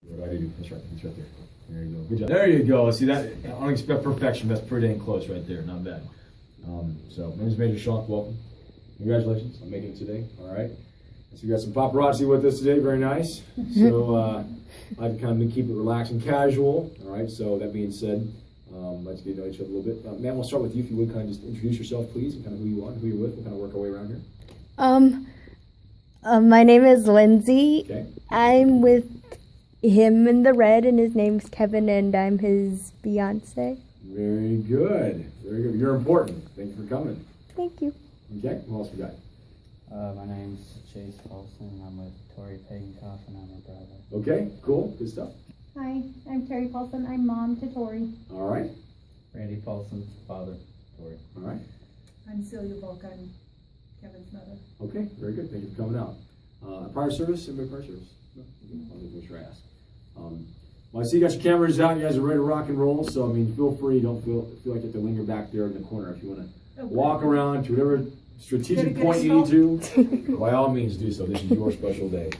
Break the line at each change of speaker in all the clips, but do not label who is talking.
What do I do? That's right. It's right there. There you go. Good job. There you go. See that? I don't expect perfection. That's pretty dang close right there. Not bad. So, my name is Major Shock. Welcome. Congratulations on making it today. All right. So, we got some paparazzi with us today. Very nice. So, I can kind of keep it relaxed and casual. All right. So, that being said, let's get to know each other a little bit. Ma'am, we'll start with you. If you would kind of just introduce yourself, please, and kind of who you are, who you're with. We'll kind of work our way around here.
My name is Lindsay.
Okay.
I'm with him in the red, and his name's Kevin, and I'm his fiance.
Very good. Very good. You're important. Thank you for coming.
Thank you.
Okay. What else we got?
My name's Chase Paulson. I'm with Tori Pagankoff, and I'm her brother.
Okay. Cool. Good stuff.
Hi, I'm Terry Paulson. I'm mom to Tori.
All right.
Randy Paulson, father, Tori.
All right.
I'm Celia Volk. I'm Kevin's mother.
Okay. Very good. Thank you for coming out. Prior service? Anybody prior service? No? Okay. I'll make sure I ask. Well, I see you got your cameras out. You guys are ready to rock and roll. So, I mean, feel free. Don't feel like you have to linger back there in the corner. If you want to walk around to whatever strategic point you need to, by all means do so. This is your special day.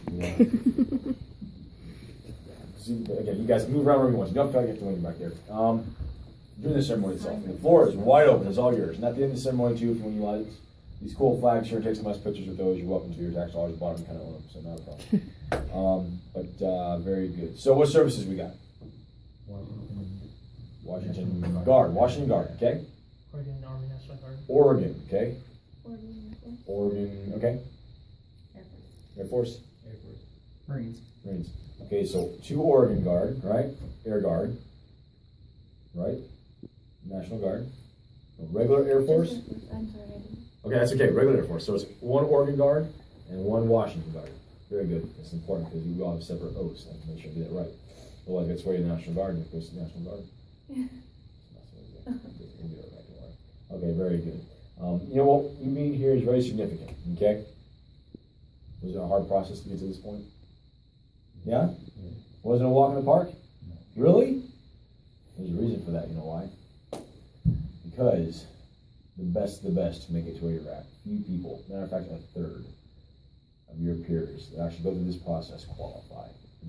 Again, you guys move around wherever you want. You don't feel like you have to linger back there. During the ceremony itself, and the floor is wide open. It's all yours. And at the end of the ceremony, too, if you want to use these cool flags here, take some nice pictures with those. You're welcome to. Your tax dollars bottom kind of own them, so not a problem. But very good. So what services we got? Washington Guard. Washington Guard, okay?
Oregon Army National Guard.
Oregon, okay?
Oregon.
Okay? Air Force?
Marines.
Marines. Okay, so 2 Oregon Guard, right? Air Guard, right? National Guard. Regular Air Force?
I'm sorry.
Okay, that's okay. Regular Air Force. So it's 1 Oregon Guard and 1 Washington Guard. Very good. It's important because we all have separate oaths. I have to make sure I get it right. Otherwise, it's way to the National Guard and it goes to the National Guard. We'll get it right, don't worry. Okay, very good. You know what you mean here is very significant. Okay. Was it a hard process to get to this point? Yeah. Wasn't it a walk in the park?
No.
Really? There's a reason for that. You know why? Because the best of the best to make it to where you're at. Few people, matter of fact, a third of your peers that actually go through this process qualify.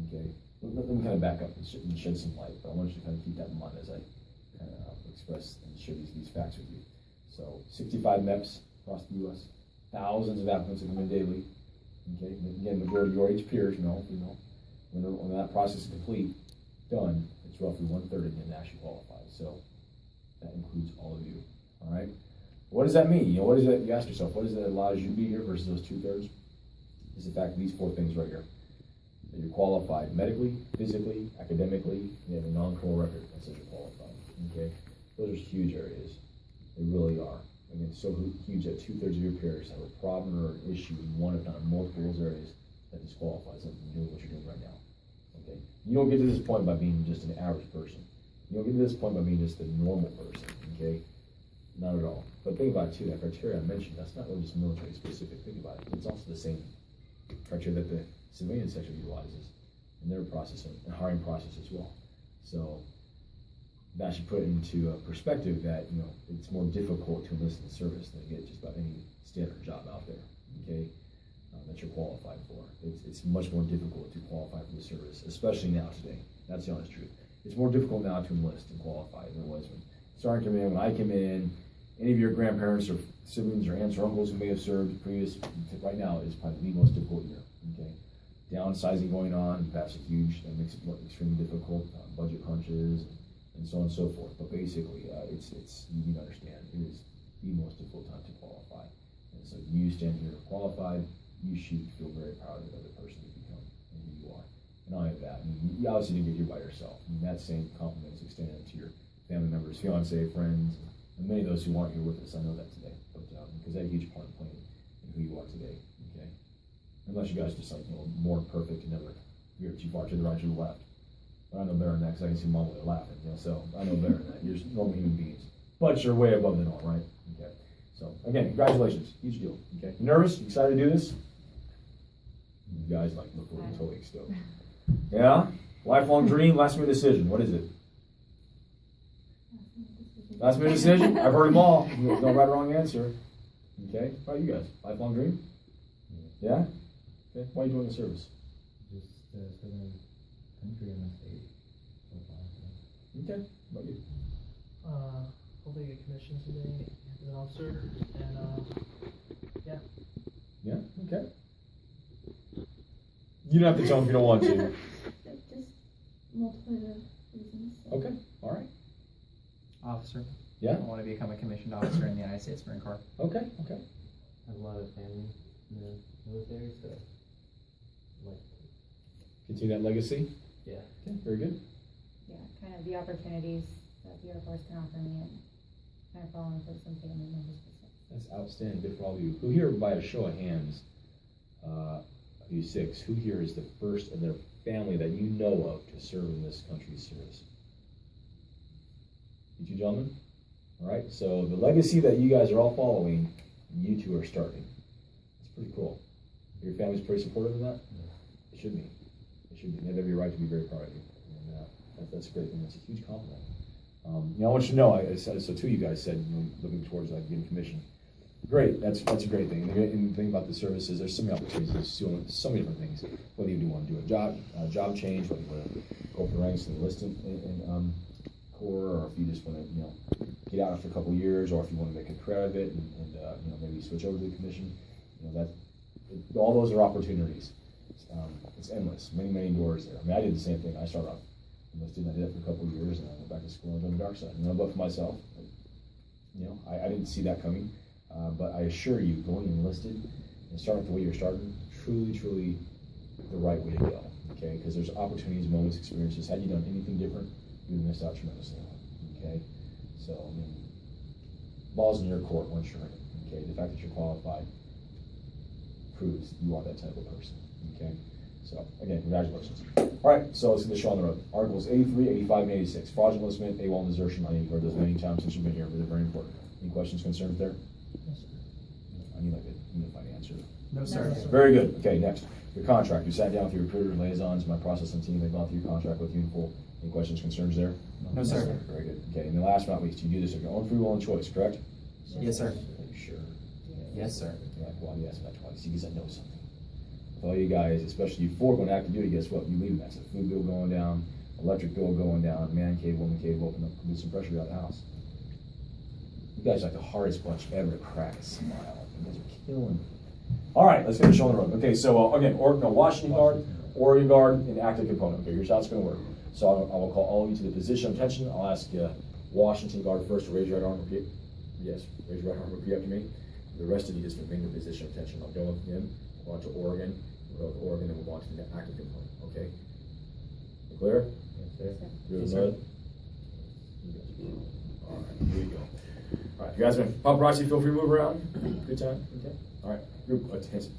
Okay? Let me kind of back up and shed some light, but I want you to kind of keep that in mind as I kind of express and share these facts with you. So, 65 MEPs across the U.S., thousands of applicants that come in daily. Okay? And again, majority of your age peers, when that process is complete, done, it's roughly 1/3 again that actually qualifies. So, that includes all of you. All right? What does that mean? What is it? You ask yourself, what is it that allows you to be here versus those 2/3? It's the fact that these 4 things right here. That you're qualified medically, physically, academically, you have a non-criminal record that says you're qualified. Okay? Those are huge areas. They really are. Again, so huge that 2/3 of your peers have a problem or an issue in one, if not multiple of those areas that disqualifies them from doing what you're doing right now. Okay? You don't get to this point by being just an average person. You don't get to this point by being just a normal person. Okay? Not at all. But think about it too, that criteria I mentioned, that's not really just military specific. Think about it. It's also the same criteria that the civilian sector utilizes in their process and hiring process as well. So that should put it into a perspective that, it's more difficult to enlist in the service than to get just about any standard job out there, okay, that you're qualified for. It's much more difficult to qualify for the service, especially now today. That's the honest truth. It's more difficult now to enlist and qualify than it was when Sergeant came in, when I came in. Any of your grandparents or siblings or aunts or uncles who may have served previous, right now is probably the most difficult year, okay? Downsizing going on, that's huge, that makes it extremely difficult, budget crunches, and so on and so forth. But basically, you need to understand, it is the most difficult time to qualify. And so you stand here qualified, you should feel very proud of the person you become and who you are. And not only that, you obviously didn't get here by yourself. That same compliment is extended to your family members, fiance, friends, and many of those who aren't here with us. I know that today, but because they have a huge part in playing in who you are today. Okay, unless you guys just more perfect and never veer too far to the right or the left. But I know better than that because I can see Mom laughing. So I know better than that. You're just normal human beings, but you're way above the norm, right? Okay. So again, congratulations, huge deal. Okay, you nervous? You excited to do this? You guys look totally stoked. Yeah, lifelong dream, last minute decision. What is it? Last minute decision? I've heard them all. There's no right or wrong answer. Okay? How about you guys? Lifelong dream? Yeah? Okay. Why are you doing the service?
Just serving the country Montana State so far.
Okay, what about you?
Hopefully get commissioned today as an officer, and
Yeah, okay. You don't have to tell them if you don't want to.
Just multiple reasons.
Okay, all right.
Officer.
Yeah?
I want to become a commissioned officer in the United States Marine Corps.
Okay, okay.
I have a lot of family in the military, so I'd like to,
Continue that legacy.
yeah.
Okay, very good.
Yeah, kind of the opportunities that the Air Force can offer me and kind of following for some family members.
That's outstanding. Good for all of you. Who here, by a show of hands, you six, who here is the first in their family that you know of to serve in this country's service? You two gentlemen? All right, so the legacy that you guys are all following, you two are starting. That's pretty cool. Your family's pretty supportive of that? It should be. It should be. They have every right to be very proud of you. And that's a great thing. That's a huge compliment. I want you to know, so two of you guys said, looking towards getting commissioned. Great, that's a great thing. And the thing about the services, there's so many opportunities, there's so many different things. Whether you do want to do a job change, whether you want to go up the ranks and enlist in Corps, or if you just want to, get out after a couple of years, or if you want to make a career out of it and maybe switch over to the commission, all those are opportunities. It's endless, many doors there. I mean, I did the same thing. I started off enlisted, I did that for a couple of years, and I went back to school and joined the dark side. But for myself, I didn't see that coming. But I assure you, going enlisted and starting the way you're starting, truly the right way to go. Okay, because there's opportunities, moments, experiences. Had you done anything different, you would have missed out tremendously. Okay, so I mean, balls in your court once you're in it. Okay, the fact that you're qualified proves you are that type of person. Okay, so again, congratulations. All right, so let's get the show on the road. Articles 83, 85, and 86. Fraudulent enlistment, AWOL, and desertion. I need to cover those many times since you've been here, but they're very important. Any questions, concerns there?
yes, sir.
I need a unified answer.
No, sir.
sir.
Very good. Okay, next. Your contract. You sat down with your recruiter and liaisons, my processing team. They've gone through your contract with you in full. Any questions, concerns there?
No, sir.
Very good. Okay, and the last but not least, you do this of your own free will and choice, correct?
Yes, sir.
Are you sure?
Yes, sir.
You're like, why do you ask me that twice? Because I know something. With all you guys, especially you four going to active duty, guess what? You leave that's a food bill going down, electric bill going down, man cave, woman cave, open up, put some pressure out of the house. You guys are like the hardest bunch ever to crack a smile. You guys are killing me. All right, let's get the show on the road. Okay, so again, Washington Guard, Oregon Guard, and active component. Okay, here's how it's going to work. So I will call all of you to the position of attention. I'll ask Washington Guard first to raise your right arm. Repeat. Yes, raise your right arm. Repeat after me. The rest of you just remain in the position of attention. I'll go with him. We'll go on to Oregon. We'll go to Oregon, and we'll go on to the active component. Okay. You clear?
Yes, sir.
You're
Yes,
the
sir.
mud? All right, here we go. All right, you guys, paparazzi, feel free to move around. Good time. Okay. All right, group attention.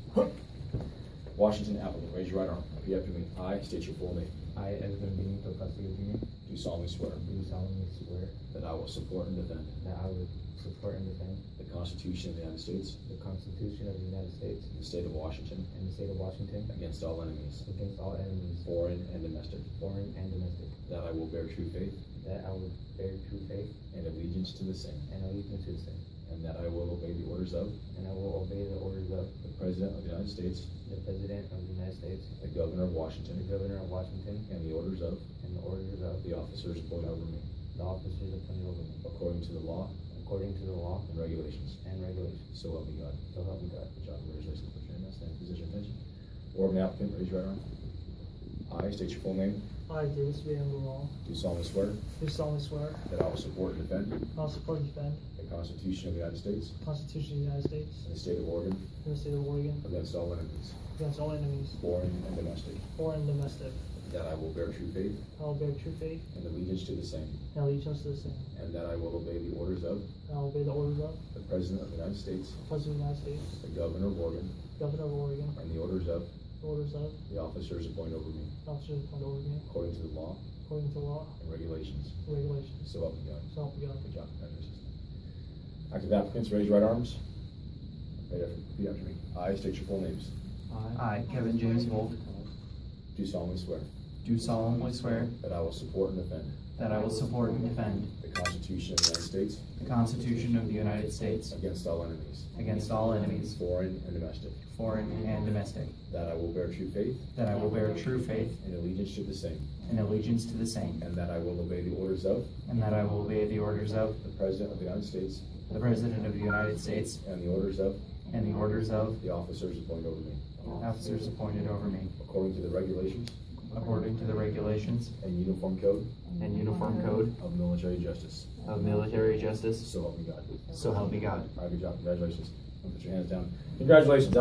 Washington applicant, raise your right arm. Repeat after me. I state your full name.
I, Edwin Benito Castillo Jr.,
Do solemnly swear
do solemnly swear
that I will support and defend
that I will support and defend
the Constitution of the United States
the Constitution of the United States
and the state of Washington
and the state of Washington
against all enemies,
against all enemies,
foreign and domestic.
foreign and domestic,
That I will bear true faith
that I will bear true faith
and allegiance to the same,
and allegiance to the same,
and that I will obey the orders of
and I will obey the orders of
the President of the United States,
the President of the United States,
the Governor of
the
Washington,
Governor of Washington,
and the orders of
and the orders of
the officers appointed over me,
the officers appointed over me,
according to the law
according to the law
and regulations.
and regulations.
So help me God.
So help me God.
Good job. Congratulations. Put your hand down. Stand in position of attention. Oregon applicant, raise your right arm. I state your full name.
I, David Swedenborg,
Do solemnly swear
do solemnly swear
that I will support and defend
I'll support and defend
the Constitution of the United States
the Constitution of the United States
and the state of Oregon
and the state of Oregon
against all enemies,
against all enemies,
foreign and domestic.
foreign and domestic.
That I will bear true faith
I will bear true faith
and allegiance to the same,
and allegiance to the same.
and that I will obey the orders of
And I will obey the orders of
the President of the United States,
the President of the United States,
the Governor of Oregon,
Governor of Oregon,
and the orders of
the orders of
the officers appointed over me,
the officers appointed over me,
according to the law
according to law
and regulations.
and regulations.
So help me God.
So help me God.
Good job. Congratulations. Active applicants, raise your right arms. Repeat after me. I state your full names.
I, Kevin James Holt,
Do solemnly swear
do solemnly swear
that I will support and defend
that I will support and defend
the Constitution of the United States
the Constitution of the United States
against all enemies,
against all enemies,
foreign and domestic,
foreign and domestic,
that I will bear true faith
that I will bear true faith
and allegiance to the same,
and allegiance to the same,
and that I will obey the orders of
and that I will obey the orders of
the President of the United States
the President of the United States
and the orders of
and the orders of
the officers appointed over me,
officers appointed over me,
according to the regulations
according to the regulations
and uniform code
and uniform code
of military justice.
of military justice.
So help me God.
So help me God.
All right, good job. Congratulations. Put your hands down. Congratulations.